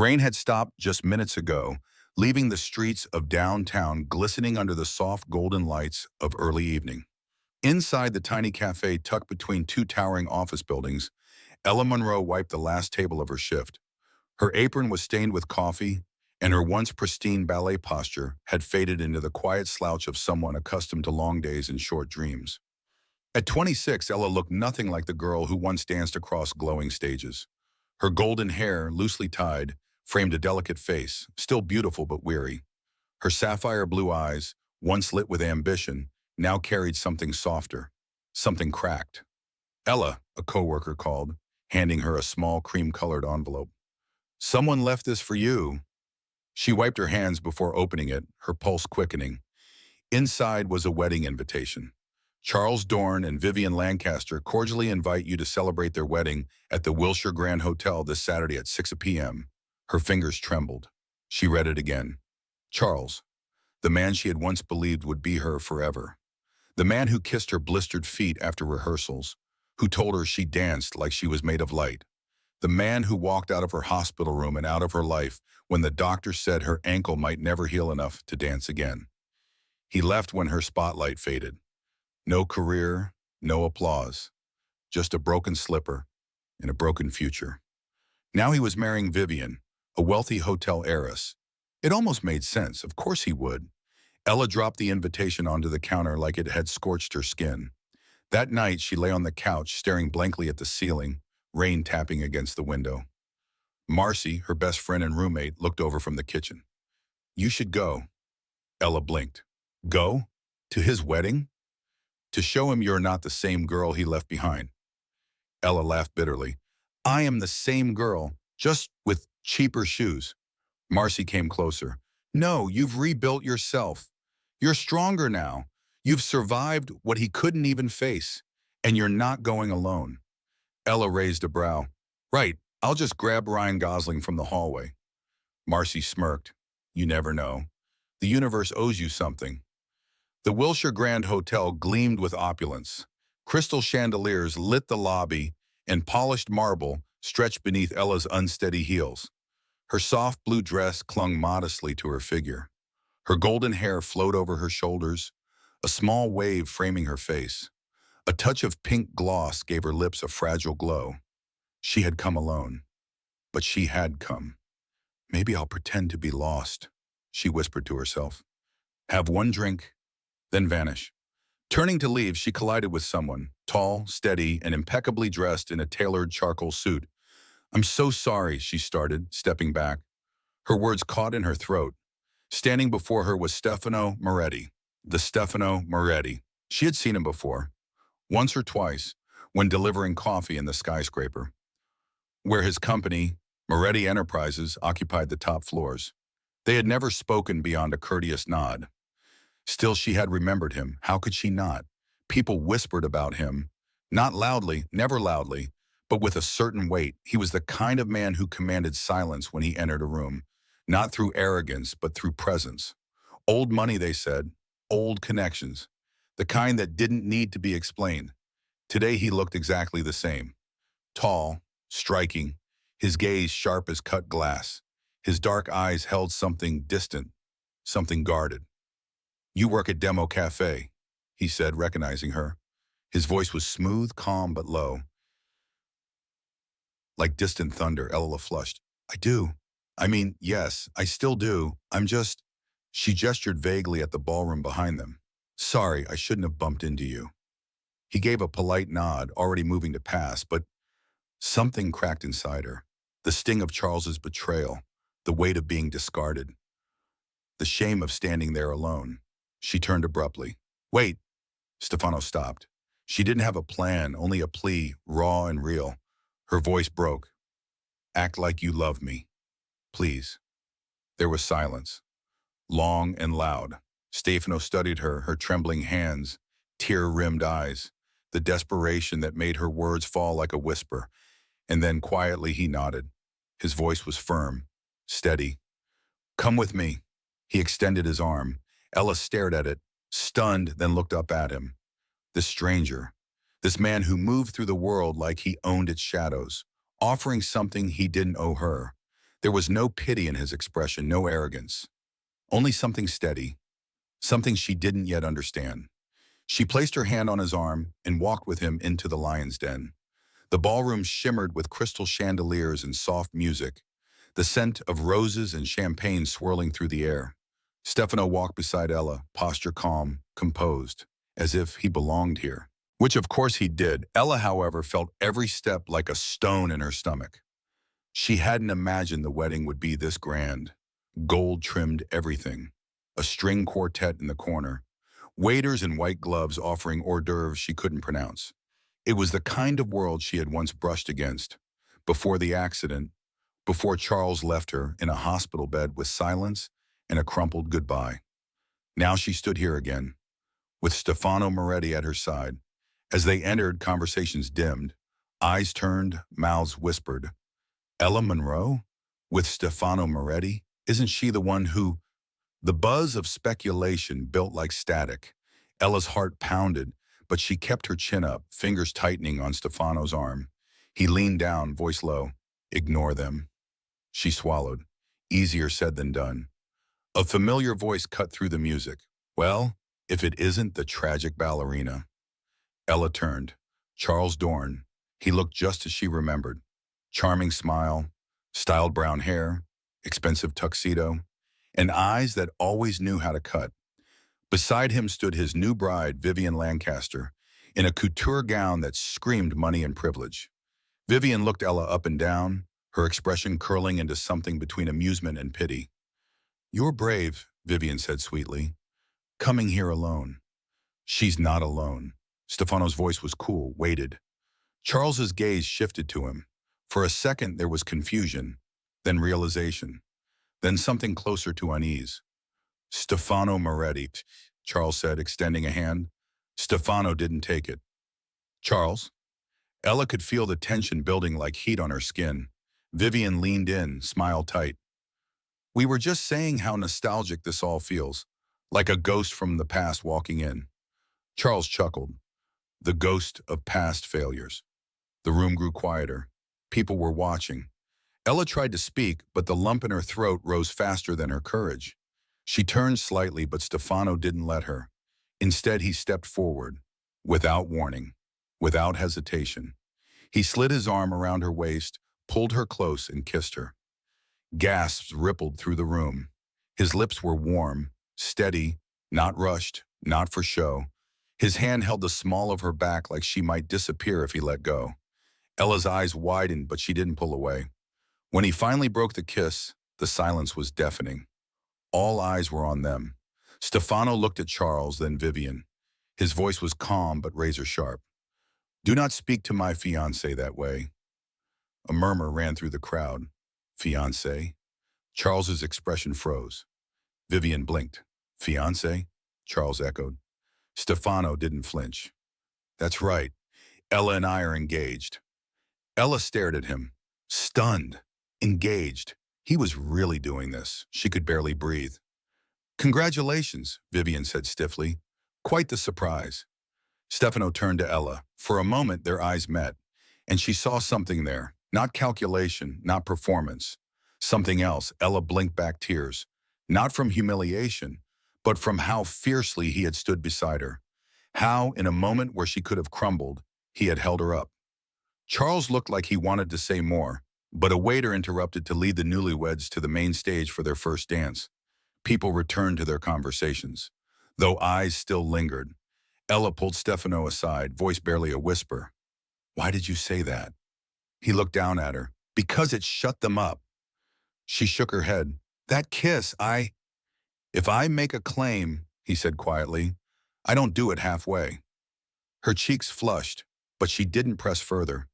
rain had stopped just minutes ago, leaving the streets of downtown glistening under the soft golden lights of early evening. Inside the tiny cafe tucked between two towering office buildings, Ella Monroe wiped the last table of her shift. Her apron was stained with coffee, and her once pristine ballet posture had faded into the quiet slouch of someone accustomed to long days and short dreams. At 26, Ella looked nothing like the girl who once danced across glowing stages. Her golden hair, loosely tied, framed a delicate face, still beautiful but weary. Her sapphire blue eyes, once lit with ambition, now carried something softer, something cracked. Ella, a coworker called, handing her a small cream-colored envelope. "Someone left this for you." She wiped her hands before opening it, her pulse quickening. Inside was a wedding invitation. Charles Dorn and Vivian Lancaster cordially invite you to celebrate their wedding at the Wilshire Grand Hotel this Saturday at 6 p.m. Her fingers trembled. She read it again. Charles, the man she had once believed would be her forever. The man who kissed her blistered feet after rehearsals, who told her she danced like she was made of light. The man who walked out of her hospital room and out of her life when the doctor said her ankle might never heal enough to dance again. He left when her spotlight faded. No career, no applause, just a broken slipper and a broken future. Now he was marrying Vivian, a wealthy hotel heiress. It almost made sense, of course he would. Ella dropped the invitation onto the counter like it had scorched her skin. That night she lay on the couch staring blankly at the ceiling, rain tapping against the window. Marcy, her best friend and roommate, looked over from the kitchen. "You should go." Ella blinked. "Go? To his wedding? To show him you're not the same girl he left behind." Ella laughed bitterly. "I am the same girl, just with cheaper shoes." Marcy came closer. "No, you've rebuilt yourself. You're stronger now. You've survived what he couldn't even face, and you're not going alone." Ella raised a brow. "Right, I'll just grab Ryan Gosling from the hallway." Marcy smirked. "You never know. The universe owes you something." The Wilshire Grand Hotel gleamed with opulence. Crystal chandeliers lit the lobby, and polished marble stretched beneath Ella's unsteady heels. Her soft blue dress clung modestly to her figure. Her golden hair flowed over her shoulders, a small wave framing her face. A touch of pink gloss gave her lips a fragile glow. She had come alone, but she had come. "Maybe I'll pretend to be lost," she whispered to herself. "Have one drink, then vanish." Turning to leave, she collided with someone, tall, steady, and impeccably dressed in a tailored charcoal suit. "I'm so sorry," she started, stepping back. Her words caught in her throat. Standing before her was Stefano Moretti. The Stefano Moretti. She had seen him before, once or twice, when delivering coffee in the skyscraper, where his company, Moretti Enterprises, occupied the top floors. They had never spoken beyond a courteous nod. Still, she had remembered him. How could she not? People whispered about him. Not loudly, never loudly, but with a certain weight. He was the kind of man who commanded silence when he entered a room, not through arrogance, but through presence. Old money, they said. Old connections. The kind that didn't need to be explained. Today he looked exactly the same. Tall, striking, his gaze sharp as cut glass. His dark eyes held something distant, something guarded. "You work at Demo Cafe," he said, recognizing her. His voice was smooth, calm, but low. Like distant thunder, Ella flushed. "I do. I mean, yes, I still do. I'm just—" She gestured vaguely at the ballroom behind them. "Sorry, I shouldn't have bumped into you." He gave a polite nod, already moving to pass, but something cracked inside her. The sting of Charles's betrayal, the weight of being discarded, the shame of standing there alone. She turned abruptly. "Wait." Stefano stopped. She didn't have a plan, only a plea, raw and real. Her voice broke. "Act like you love me. Please." There was silence, long and loud. Stefano studied her, her trembling hands, tear-rimmed eyes, the desperation that made her words fall like a whisper. And then quietly he nodded. His voice was firm, steady. "Come with me." He extended his arm. Ella stared at it, stunned, then looked up at him. This stranger, this man who moved through the world like he owned its shadows, offering something he didn't owe her. There was no pity in his expression, no arrogance, only something steady, something she didn't yet understand. She placed her hand on his arm and walked with him into the lion's den. The ballroom shimmered with crystal chandeliers and soft music, the scent of roses and champagne swirling through the air. Stefano walked beside Ella, posture calm, composed, as if he belonged here. Which of course he did. Ella, however, felt every step like a stone in her stomach. She hadn't imagined the wedding would be this grand. Gold-trimmed everything. A string quartet in the corner. Waiters in white gloves offering hors d'oeuvres she couldn't pronounce. It was the kind of world she had once brushed against. Before the accident, before Charles left her in a hospital bed with silence and a crumpled goodbye. Now she stood here again, with Stefano Moretti at her side. As they entered, conversations dimmed. Eyes turned, mouths whispered. Ella Monroe? With Stefano Moretti? Isn't she the one who... The buzz of speculation built like static. Ella's heart pounded, but she kept her chin up, fingers tightening on Stefano's arm. He leaned down, voice low. Ignore them. She swallowed. Easier said than done. A familiar voice cut through the music. Well, if it isn't the tragic ballerina. Ella turned. Charles Dorn. He looked just as she remembered. Charming smile, styled brown hair, expensive tuxedo, and eyes that always knew how to cut. Beside him stood his new bride, Vivian Lancaster, in a couture gown that screamed money and privilege. Vivian looked Ella up and down, her expression curling into something between amusement and pity. You're brave, Vivian said sweetly, coming here alone. She's not alone. Stefano's voice was cool, weighted. Charles's gaze shifted to him. For a second there was confusion, then realization, then something closer to unease. Stefano Moretti, Charles said, extending a hand. Stefano didn't take it. Charles? Ella could feel the tension building like heat on her skin. Vivian leaned in, smile tight. We were just saying how nostalgic this all feels, like a ghost from the past walking in. Charles chuckled. The ghost of past failures. The room grew quieter. People were watching. Ella tried to speak, but the lump in her throat rose faster than her courage. She turned slightly, but Stefano didn't let her. Instead, he stepped forward, without warning, without hesitation. He slid his arm around her waist, pulled her close, and kissed her. Gasps rippled through the room. His lips were warm, steady, not rushed, not for show. His hand held the small of her back like she might disappear if he let go. Ella's eyes widened, but she didn't pull away. When he finally broke the kiss, the silence was deafening. All eyes were on them. Stefano looked at Charles, then Vivian. His voice was calm but razor sharp. Do not speak to my fiancé that way. A murmur ran through the crowd. Fiancé? Charles's expression froze. Vivian blinked. Fiancé? Charles echoed. Stefano didn't flinch. That's right. Ella and I are engaged. Ella stared at him, stunned, engaged. He was really doing this. She could barely breathe. Congratulations, Vivian said stiffly. Quite the surprise. Stefano turned to Ella. For a moment, their eyes met, and she saw something there. Not calculation, not performance. Something else. Ella blinked back tears. Not from humiliation, but from how fiercely he had stood beside her. How, in a moment where she could have crumbled, he had held her up. Charles looked like he wanted to say more, but a waiter interrupted to lead the newlyweds to the main stage for their first dance. People returned to their conversations, though eyes still lingered. Ella pulled Stefano aside, voice barely a whisper. Why did you say that? He looked down at her. Because it shut them up. She shook her head. That kiss, If I make a claim, he said quietly, I don't do it halfway. Her cheeks flushed, but she didn't press further.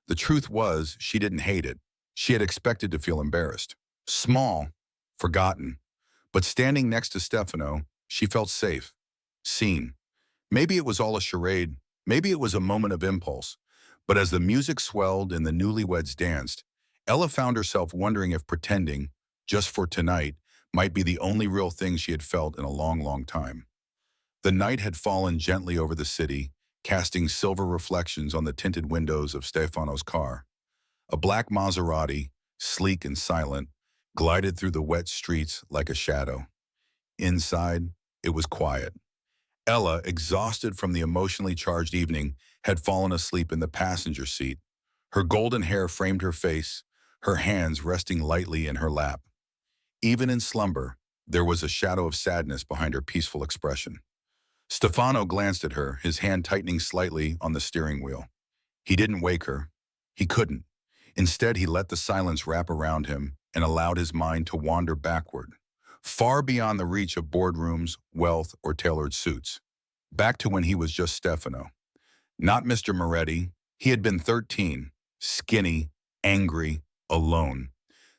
The truth was, she didn't hate it. She had expected to feel embarrassed. Small, forgotten. But standing next to Stefano, she felt safe, seen. Maybe it was all a charade. Maybe it was a moment of impulse. But as the music swelled and the newlyweds danced, Ella found herself wondering if pretending, just for tonight, might be the only real thing she had felt in a long, long time. The night had fallen gently over the city, casting silver reflections on the tinted windows of Stefano's car. A black Maserati, sleek and silent, glided through the wet streets like a shadow. Inside, it was quiet. Ella, exhausted from the emotionally charged evening, had fallen asleep in the passenger seat. Her golden hair framed her face, her hands resting lightly in her lap. Even in slumber, there was a shadow of sadness behind her peaceful expression. Stefano glanced at her, his hand tightening slightly on the steering wheel. He didn't wake her. He couldn't. Instead, he let the silence wrap around him and allowed his mind to wander backward, far beyond the reach of boardrooms, wealth, or tailored suits. Back to when he was just Stefano. Not Mr. Moretti. He had been 13, skinny, angry, alone.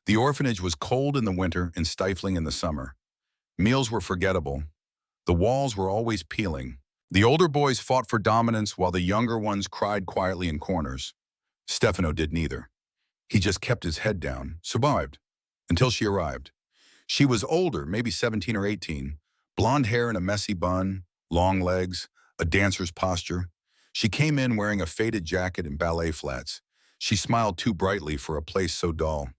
The orphanage was cold in the winter and stifling in the summer. Meals were forgettable. The walls were always peeling. The older boys fought for dominance while the younger ones cried quietly in corners. Stefano did neither. He just kept his head down, survived, until she arrived. She was older, maybe 17 or 18, blonde hair in a messy bun, long legs, a dancer's posture. She came in wearing a faded jacket and ballet flats. She smiled too brightly for a place so dull.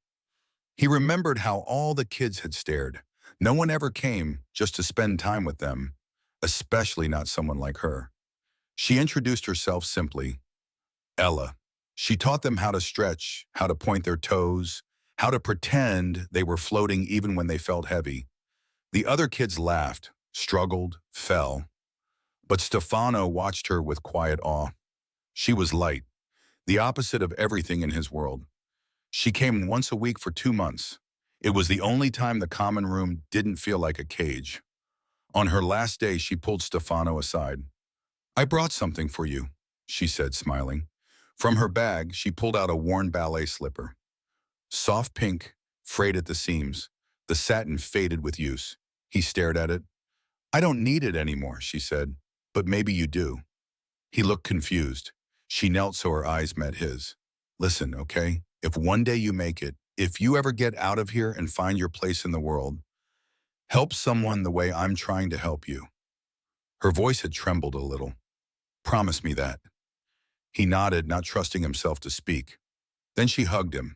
He remembered how all the kids had stared. No one ever came just to spend time with them, especially not someone like her. She introduced herself simply, Ella. She taught them how to stretch, how to point their toes, how to pretend they were floating even when they felt heavy. The other kids laughed, struggled, fell. But Stefano watched her with quiet awe. She was light, the opposite of everything in his world. She came once a week for 2 months. It was the only time the common room didn't feel like a cage. On her last day, she pulled Stefano aside. I brought something for you, she said, smiling. From her bag, she pulled out a worn ballet slipper. Soft pink, frayed at the seams, the satin faded with use. He stared at it. I don't need it anymore, she said, but maybe you do. He looked confused. She knelt so her eyes met his. Listen, okay? If one day you make it, if you ever get out of here and find your place in the world, help someone the way I'm trying to help you. Her voice had trembled a little. Promise me that. He nodded, not trusting himself to speak. Then she hugged him.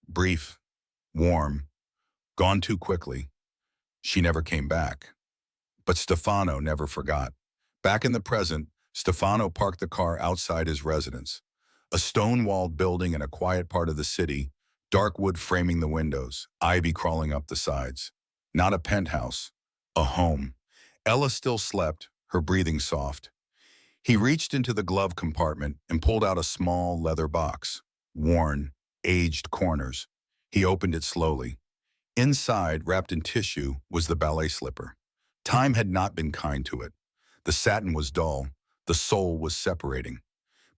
Brief, warm, gone too quickly. She never came back. But Stefano never forgot. Back in the present, Stefano parked the car outside his residence. A stone-walled building in a quiet part of the city, dark wood framing the windows, ivy crawling up the sides. Not a penthouse, a home. Ella still slept, her breathing soft. He reached into the glove compartment and pulled out a small leather box, worn, aged corners. He opened it slowly. Inside, wrapped in tissue, was the ballet slipper. Time had not been kind to it. The satin was dull, the sole was separating.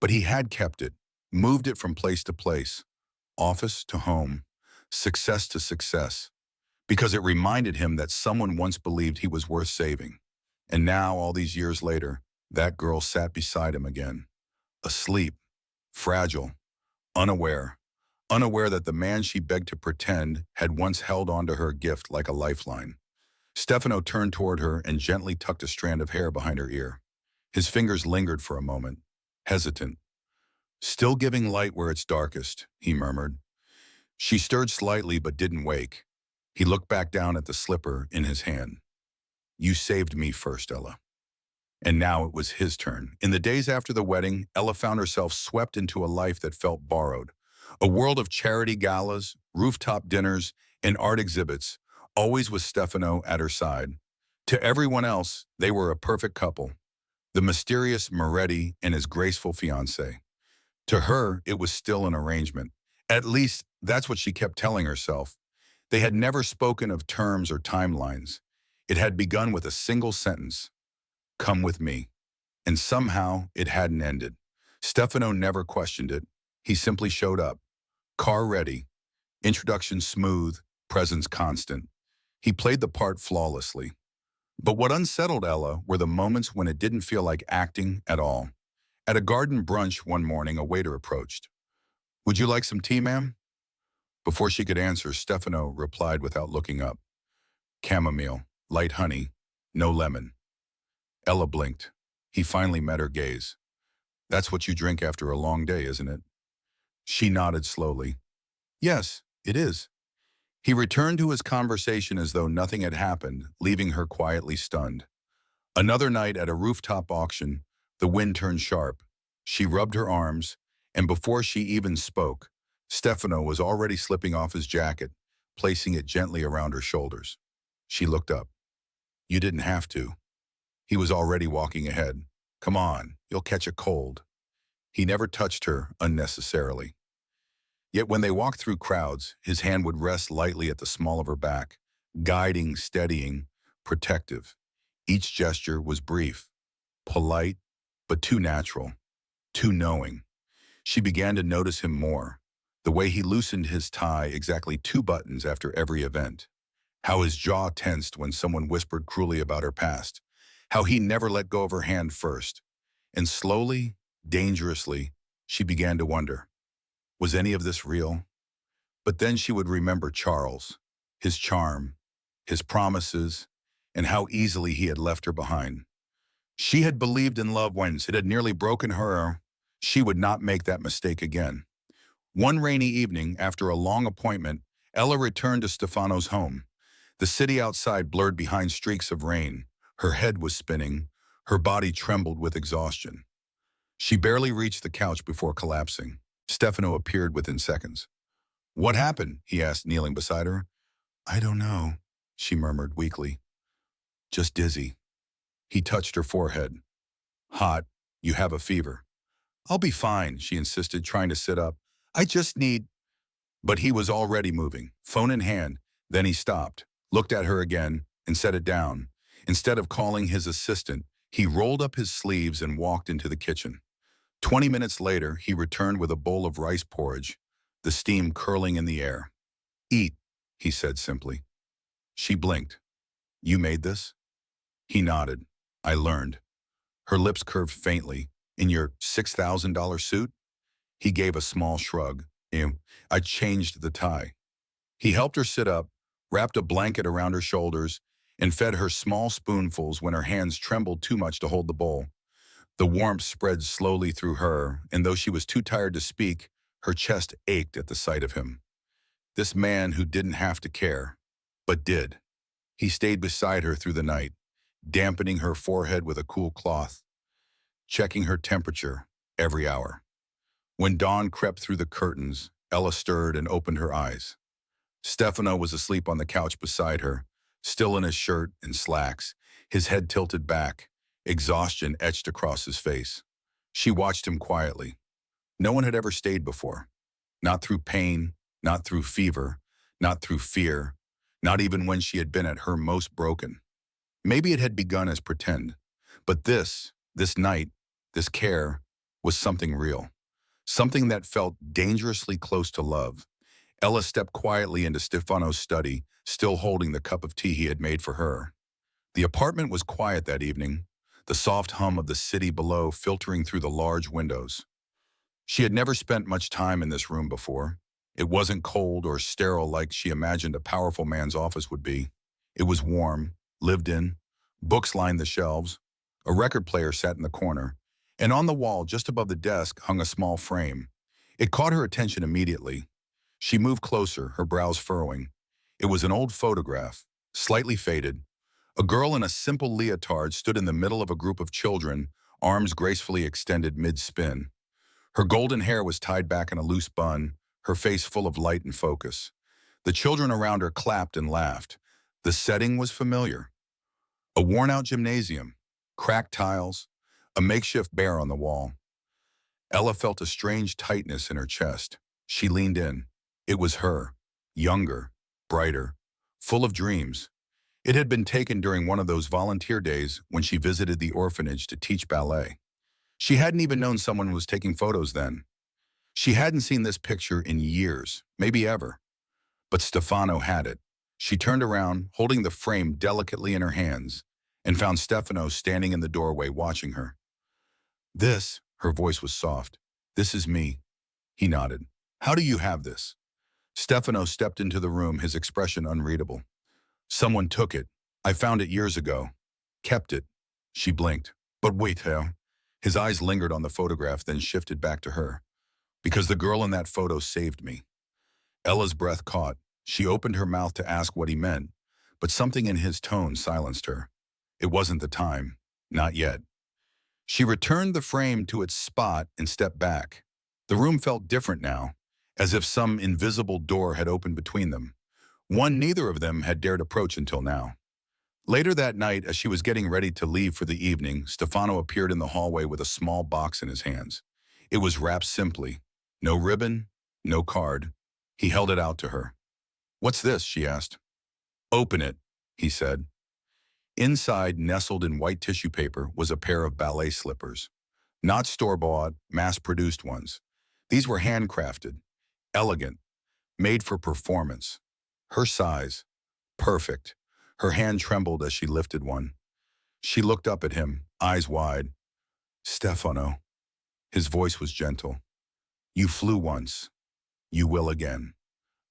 But he had kept it, moved it from place to place, office to home, success to success, because it reminded him that someone once believed he was worth saving. And now, all these years later, that girl sat beside him again, asleep, fragile, unaware, unaware that the man she begged to pretend had once held onto her gift like a lifeline. Stefano turned toward her and gently tucked a strand of hair behind her ear. His fingers lingered for a moment, hesitant. Still giving light where it's darkest, he murmured. She stirred slightly but didn't wake. He looked back down at the slipper in his hand. You saved me first, Ella. And now it was his turn. In the days after the wedding, Ella found herself swept into a life that felt borrowed. A world of charity galas, rooftop dinners, and art exhibits, always with Stefano at her side. To everyone else, they were a perfect couple. The mysterious Moretti and his graceful fiancée. To her, it was still an arrangement. At least, that's what she kept telling herself. They had never spoken of terms or timelines. It had begun with a single sentence. Come with me. And somehow, it hadn't ended. Stefano never questioned it. He simply showed up. Car ready. Introduction smooth. Presence constant. He played the part flawlessly. But what unsettled Ella were the moments when it didn't feel like acting at all. At a garden brunch one morning, a waiter approached. Would you like some tea, ma'am? Before she could answer, Stefano replied without looking up. Chamomile, light honey, no lemon. Ella blinked. He finally met her gaze. That's what you drink after a long day, isn't it? She nodded slowly. Yes, It is. He returned to his conversation as though nothing had happened, leaving her quietly stunned. Another night at a rooftop auction, the wind turned sharp. She rubbed her arms, and before she even spoke, Stefano was already slipping off his jacket, placing it gently around her shoulders. She looked up. You didn't have to. He was already walking ahead. Come on, you'll catch a cold. He never touched her unnecessarily. Yet when they walked through crowds, his hand would rest lightly at the small of her back, guiding, steadying, protective. Each gesture was brief, polite, but too natural, too knowing. She began to notice him more, the way he loosened his tie exactly 2 buttons after every event, how his jaw tensed when someone whispered cruelly about her past, how he never let go of her hand first. And slowly, dangerously, she began to wonder, was any of this real? But then she would remember Charles, his charm, his promises, and how easily he had left her behind. She had believed in love once. It had nearly broken her. She would not make that mistake again. One rainy evening, after a long appointment, Ella returned to Stefano's home. The city outside blurred behind streaks of rain. Her head was spinning. Her body trembled with exhaustion. She barely reached the couch before collapsing. Stefano appeared within seconds. What happened? He asked, kneeling beside her. I don't know, she murmured weakly. Just dizzy. He touched her forehead. Hot. You have a fever. I'll be fine, she insisted, trying to sit up. I just need... But he was already moving, phone in hand. Then he stopped, looked at her again, and set it down. Instead of calling his assistant, he rolled up his sleeves and walked into the kitchen. 20 minutes later, he returned with a bowl of rice porridge, the steam curling in the air. Eat, he said simply. She blinked. You made this? He nodded. I learned. Her lips curved faintly. In your $6,000 suit? He gave a small shrug. I changed the tie. He helped her sit up, wrapped a blanket around her shoulders, and fed her small spoonfuls when her hands trembled too much to hold the bowl. The warmth spread slowly through her, and though she was too tired to speak, her chest ached at the sight of him. This man who didn't have to care, but did. He stayed beside her through the night, dampening her forehead with a cool cloth, checking her temperature every hour. When dawn crept through the curtains, Ella stirred and opened her eyes. Stefano was asleep on the couch beside her, still in his shirt and slacks, his head tilted back, exhaustion etched across his face. She watched him quietly. No one had ever stayed before. Not through pain, not through fever, not through fear, not even when she had been at her most broken. Maybe it had begun as pretend, but this night, this care, was something real. Something that felt dangerously close to love. Ella stepped quietly into Stefano's study, still holding the cup of tea he had made for her. The apartment was quiet that evening, the soft hum of the city below filtering through the large windows. She had never spent much time in this room before. It wasn't cold or sterile like she imagined a powerful man's office would be. It was warm, lived in. Books lined the shelves. A record player sat in the corner, and on the wall just above the desk hung a small frame. It caught her attention immediately. She moved closer, her brows furrowing. It was an old photograph, slightly faded. A girl in a simple leotard stood in the middle of a group of children, arms gracefully extended mid-spin. Her golden hair was tied back in a loose bun, her face full of light and focus. The children around her clapped and laughed. The setting was familiar. A worn-out gymnasium, cracked tiles, a makeshift bear on the wall. Ella felt a strange tightness in her chest. She leaned in. It was her, younger, brighter, full of dreams. It had been taken during one of those volunteer days when she visited the orphanage to teach ballet. She hadn't even known someone was taking photos then. She hadn't seen this picture in years, maybe ever. But Stefano had it. She turned around, holding the frame delicately in her hands, and found Stefano standing in the doorway watching her. This, her voice was soft, this is me. He nodded. How do you have this? Stefano stepped into the room, his expression unreadable. Someone took it. I found it years ago. Kept it. She blinked. But wait, how? His eyes lingered on the photograph, then shifted back to her. Because the girl in that photo saved me. Ella's breath caught. She opened her mouth to ask what he meant, but something in his tone silenced her. It wasn't the time. Not yet. She returned the frame to its spot and stepped back. The room felt different now, as if some invisible door had opened between them, one neither of them had dared approach until now. Later that night, as she was getting ready to leave for the evening, Stefano appeared in the hallway with a small box in his hands. It was wrapped simply. No ribbon, no card. He held it out to her. "What's this?" she asked. "Open it," he said. Inside, nestled in white tissue paper, was a pair of ballet slippers. Not store-bought, mass-produced ones. These were handcrafted, elegant, made for performance. Her size, perfect. Her hand trembled as she lifted one. She looked up at him, eyes wide. "Stefano." His voice was gentle. "You flew once. You will again."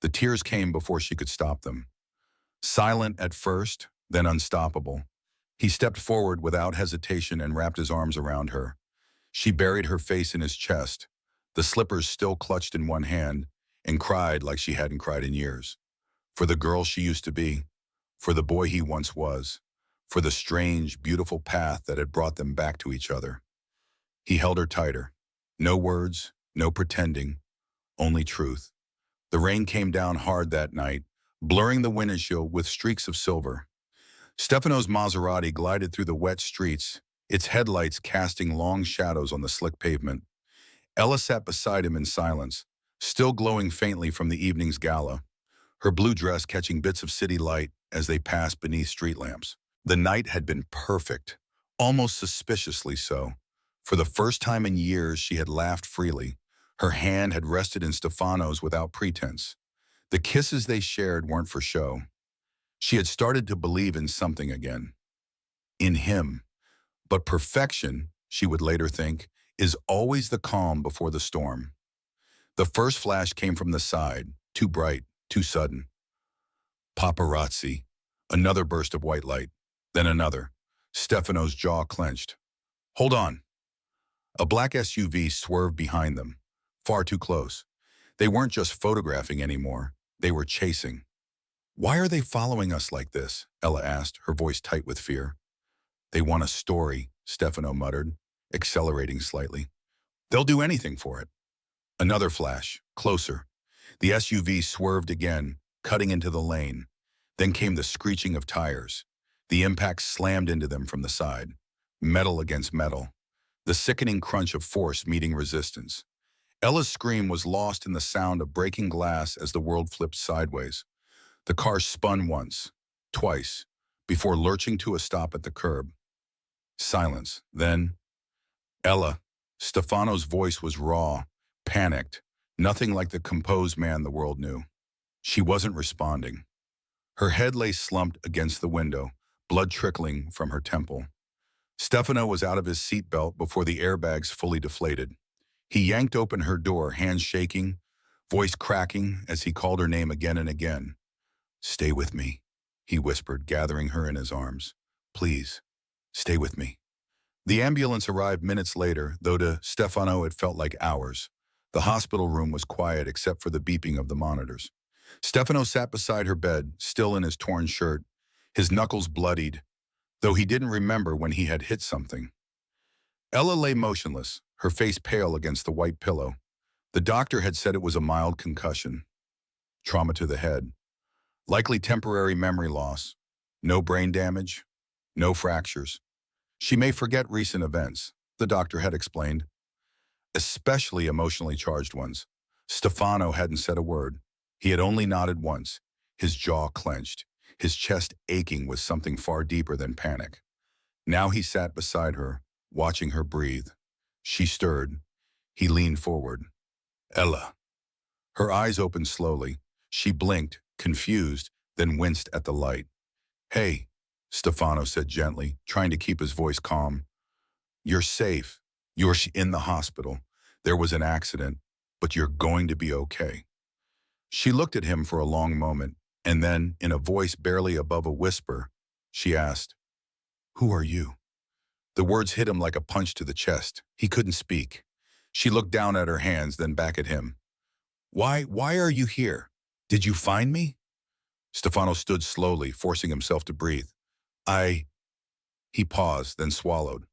The tears came before she could stop them. Silent at first, then unstoppable. He stepped forward without hesitation and wrapped his arms around her. She buried her face in his chest, the slippers still clutched in one hand, and cried like she hadn't cried in years. For the girl she used to be, for the boy he once was, for the strange, beautiful path that had brought them back to each other. He held her tighter. No words, no pretending, only truth. The rain came down hard that night, blurring the windshield with streaks of silver. Stefano's Maserati glided through the wet streets, its headlights casting long shadows on the slick pavement. Ella sat beside him in silence, still glowing faintly from the evening's gala, her blue dress catching bits of city light as they passed beneath street lamps. The night had been perfect, almost suspiciously so. For the first time in years, she had laughed freely. Her hand had rested in Stefano's without pretense. The kisses they shared weren't for show. She had started to believe in something again. In him. But perfection, she would later think, is always the calm before the storm. The first flash came from the side, too bright, too sudden. Paparazzi. Another burst of white light. Then another. Stefano's jaw clenched. "Hold on." A black SUV swerved behind them, far too close. They weren't just photographing anymore. They were chasing. "Why are they following us like this?" Ella asked, her voice tight with fear. "They want a story," Stefano muttered, accelerating slightly. "They'll do anything for it." Another flash, closer. The SUV swerved again, cutting into the lane. Then came the screeching of tires. The impact slammed into them from the side. Metal against metal. The sickening crunch of force meeting resistance. Ella's scream was lost in the sound of breaking glass as the world flipped sideways. The car spun once, twice, before lurching to a stop at the curb. Silence. Then, "Ella." Stefano's voice was raw, panicked, nothing like the composed man the world knew. She wasn't responding. Her head lay slumped against the window, blood trickling from her temple. Stefano was out of his seatbelt before the airbags fully deflated. He yanked open her door, hands shaking, voice cracking as he called her name again and again. "Stay with me," he whispered, gathering her in his arms. "Please, stay with me." The ambulance arrived minutes later, though to Stefano it felt like hours. The hospital room was quiet except for the beeping of the monitors. Stefano sat beside her bed, still in his torn shirt, his knuckles bloodied, though he didn't remember when he had hit something. Ella lay motionless, her face pale against the white pillow. The doctor had said it was a mild concussion. Trauma to the head. Likely temporary memory loss. No brain damage. No fractures. She may forget recent events, the doctor had explained. Especially emotionally charged ones. Stefano hadn't said a word. He had only nodded once, his jaw clenched, his chest aching with something far deeper than panic. Now he sat beside her, watching her breathe. She stirred. He leaned forward. "Ella." Her eyes opened slowly. She blinked, confused, then winced at the light. "Hey," Stefano said gently, trying to keep his voice calm. "You're safe. You're in the hospital. There was an accident, but you're going to be okay." She looked at him for a long moment, and then, in a voice barely above a whisper, she asked, "Who are you?" The words hit him like a punch to the chest. He couldn't speak. She looked down at her hands, then back at him. Why are you here?" Did you find me? Stefano stood slowly, forcing himself to breathe. I... He paused, then swallowed.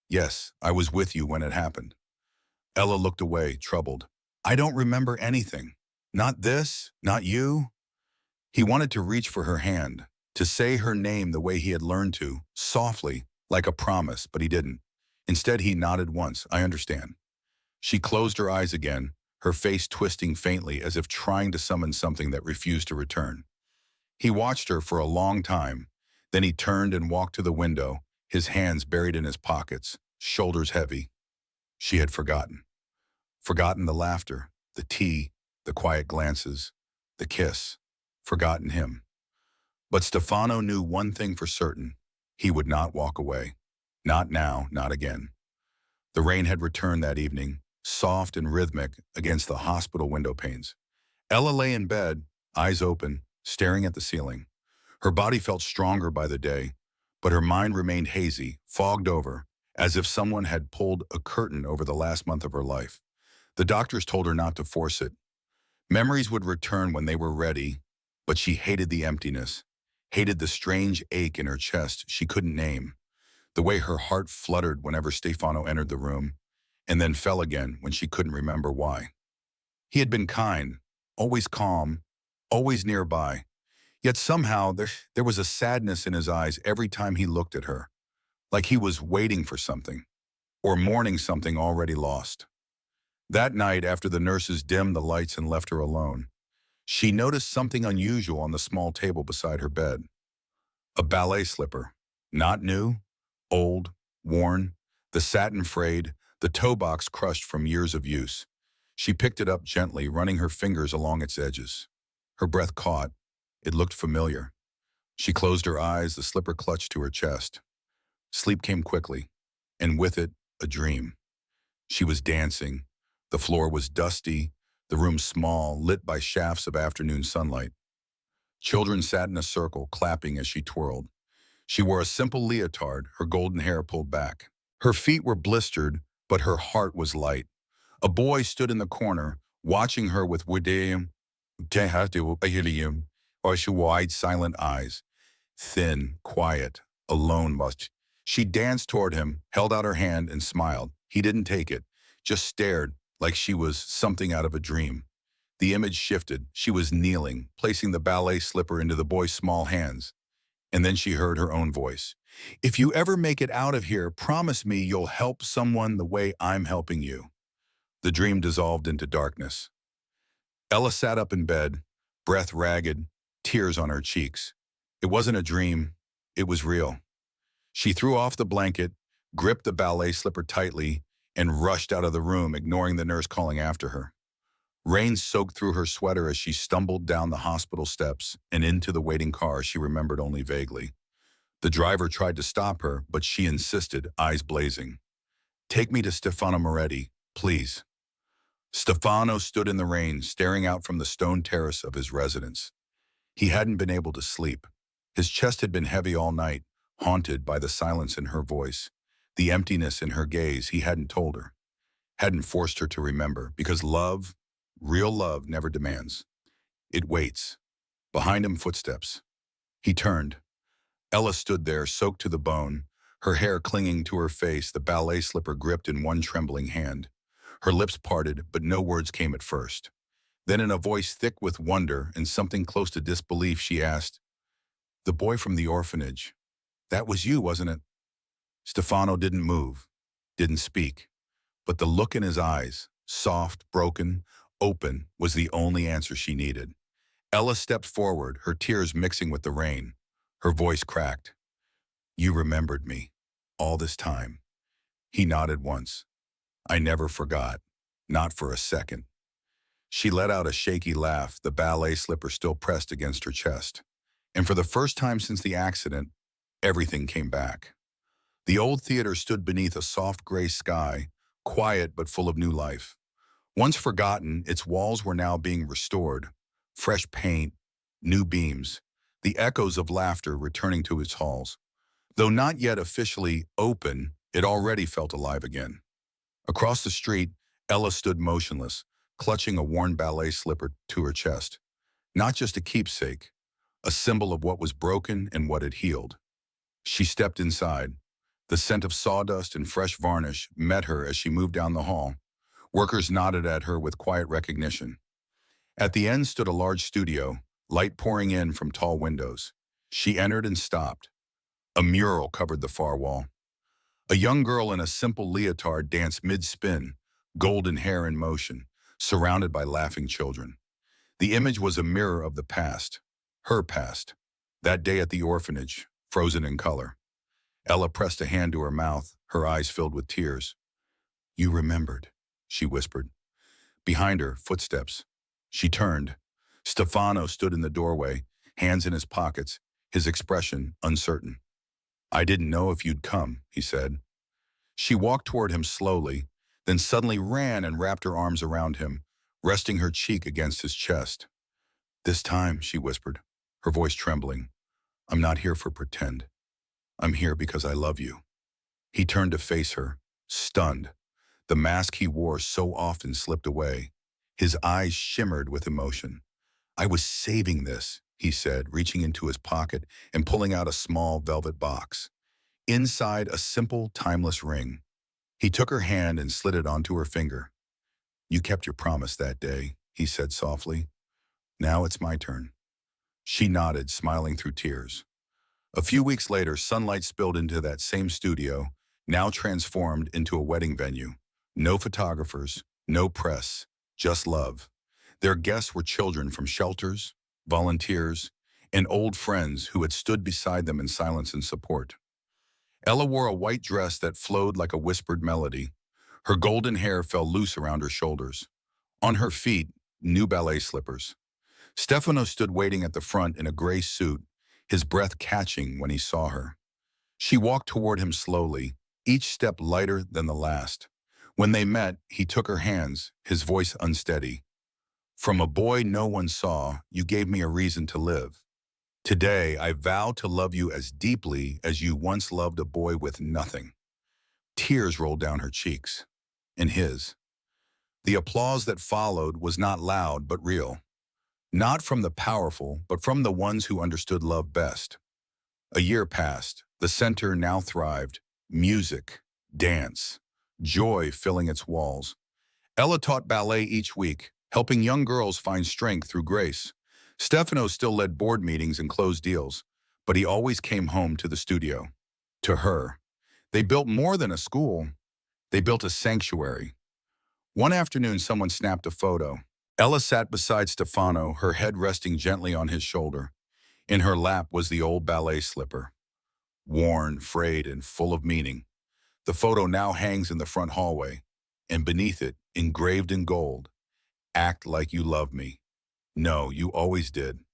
Yes, I was with you when it happened. Ella looked away, troubled. I don't remember anything. Not this, not you. He wanted to reach for her hand, to say her name the way he had learned to, softly, like a promise, but he didn't. Instead, he nodded once. I understand. She closed her eyes again, her face twisting faintly as if trying to summon something that refused to return. He watched her for a long time. Then he turned and walked to the window, his hands buried in his pockets, shoulders heavy. She had forgotten. Forgotten the laughter, the tea, the quiet glances, the kiss. Forgotten him. But Stefano knew one thing for certain. He would not walk away. Not now, not again. The rain had returned that evening, soft and rhythmic against the hospital window panes. Ella lay in bed, eyes open, staring at the ceiling. Her body felt stronger by the day, but her mind remained hazy, fogged over, as if someone had pulled a curtain over the last month of her life. The doctors told her not to force it. Memories would return when they were ready, but she hated the emptiness, hated the strange ache in her chest she couldn't name, the way her heart fluttered whenever Stefano entered the room, and then fell again when she couldn't remember why. He had been kind, always calm, always nearby, yet somehow there was a sadness in his eyes every time he looked at her, like he was waiting for something, or mourning something already lost. That night, after the nurses dimmed the lights and left her alone, she noticed something unusual on the small table beside her bed. A ballet slipper. Not new, old, worn, the satin frayed, the toe box crushed from years of use. She picked it up gently, running her fingers along its edges. Her breath caught. It looked familiar. She closed her eyes, the slipper clutched to her chest. Sleep came quickly, and with it, a dream. She was dancing. The floor was dusty, the room small, lit by shafts of afternoon sunlight. Children sat in a circle, clapping as she twirled. She wore a simple leotard, her golden hair pulled back. Her feet were blistered, but her heart was light. A boy stood in the corner, watching her with wide, silent eyes. Thin, quiet, alone must. She danced toward him, held out her hand, and smiled. He didn't take it, just stared, like she was something out of a dream. The image shifted. She was kneeling, placing the ballet slipper into the boy's small hands. And then she heard her own voice. If you ever make it out of here, promise me you'll help someone the way I'm helping you. The dream dissolved into darkness. Ella sat up in bed, breath ragged, tears on her cheeks. It wasn't a dream. It was real. She threw off the blanket, gripped the ballet slipper tightly, and rushed out of the room, ignoring the nurse calling after her. Rain soaked through her sweater as she stumbled down the hospital steps and into the waiting car she remembered only vaguely. The driver tried to stop her, but she insisted, eyes blazing. Take me to Stefano Moretti, please. Stefano stood in the rain, staring out from the stone terrace of his residence. He hadn't been able to sleep. His chest had been heavy all night, haunted by the silence in her voice, the emptiness in her gaze he hadn't told her, hadn't forced her to remember, because love, real love, never demands. It waits. Behind him, footsteps. He turned. Ella stood there, soaked to the bone, her hair clinging to her face, the ballet slipper gripped in one trembling hand. Her lips parted, but no words came at first. Then in a voice thick with wonder and something close to disbelief, she asked, the boy from the orphanage, that was you, wasn't it? Stefano didn't move, didn't speak, but the look in his eyes, soft, broken, open, was the only answer she needed. Ella stepped forward, her tears mixing with the rain. Her voice cracked. You remembered me, all this time. He nodded once. I never forgot, not for a second. She let out a shaky laugh, the ballet slipper still pressed against her chest. And for the first time since the accident, everything came back. The old theater stood beneath a soft gray sky, quiet but full of new life. Once forgotten, its walls were now being restored. Fresh paint, new beams, the echoes of laughter returning to its halls. Though not yet officially open, it already felt alive again. Across the street, Ella stood motionless, clutching a worn ballet slipper to her chest. Not just a keepsake, a symbol of what was broken and what had healed. She stepped inside. The scent of sawdust and fresh varnish met her as she moved down the hall. Workers nodded at her with quiet recognition. At the end stood a large studio, light pouring in from tall windows. She entered and stopped. A mural covered the far wall. A young girl in a simple leotard danced mid-spin, golden hair in motion, surrounded by laughing children. The image was a mirror of the past, her past, that day at the orphanage, frozen in color. Ella pressed a hand to her mouth, her eyes filled with tears. "You remembered," she whispered. Behind her, footsteps. She turned. Stefano stood in the doorway, hands in his pockets, his expression uncertain. "I didn't know if you'd come," he said. She walked toward him slowly, then suddenly ran and wrapped her arms around him, resting her cheek against his chest. "This time," she whispered, her voice trembling, "I'm not here for pretend. I'm here because I love you." He turned to face her, stunned. The mask he wore so often slipped away. His eyes shimmered with emotion. "I was saving this," he said, reaching into his pocket and pulling out a small velvet box. Inside, a simple, timeless ring. He took her hand and slid it onto her finger. "You kept your promise that day," he said softly. "Now it's my turn." She nodded, smiling through tears. A few weeks later, sunlight spilled into that same studio, now transformed into a wedding venue. No photographers, no press, just love. Their guests were children from shelters, volunteers, and old friends who had stood beside them in silence and support. Ella wore a white dress that flowed like a whispered melody. Her golden hair fell loose around her shoulders. On her feet, new ballet slippers. Stefano stood waiting at the front in a gray suit, his breath catching when he saw her. She walked toward him slowly, each step lighter than the last. When they met, he took her hands, his voice unsteady. "From a boy no one saw, you gave me a reason to live. Today, I vow to love you as deeply as you once loved a boy with nothing." Tears rolled down her cheeks, and his. The applause that followed was not loud but real. Not from the powerful, but from the ones who understood love best. A year passed. The center now thrived. Music, dance, joy filling its walls. Ella taught ballet each week, helping young girls find strength through grace. Stefano still led board meetings and closed deals, but he always came home to the studio. To her. They built more than a school. They built a sanctuary. One afternoon, someone snapped a photo. Ella sat beside Stefano, her head resting gently on his shoulder. In her lap was the old ballet slipper, worn, frayed, and full of meaning. The photo now hangs in the front hallway, and beneath it, engraved in gold, "Act like you love me. No, you always did.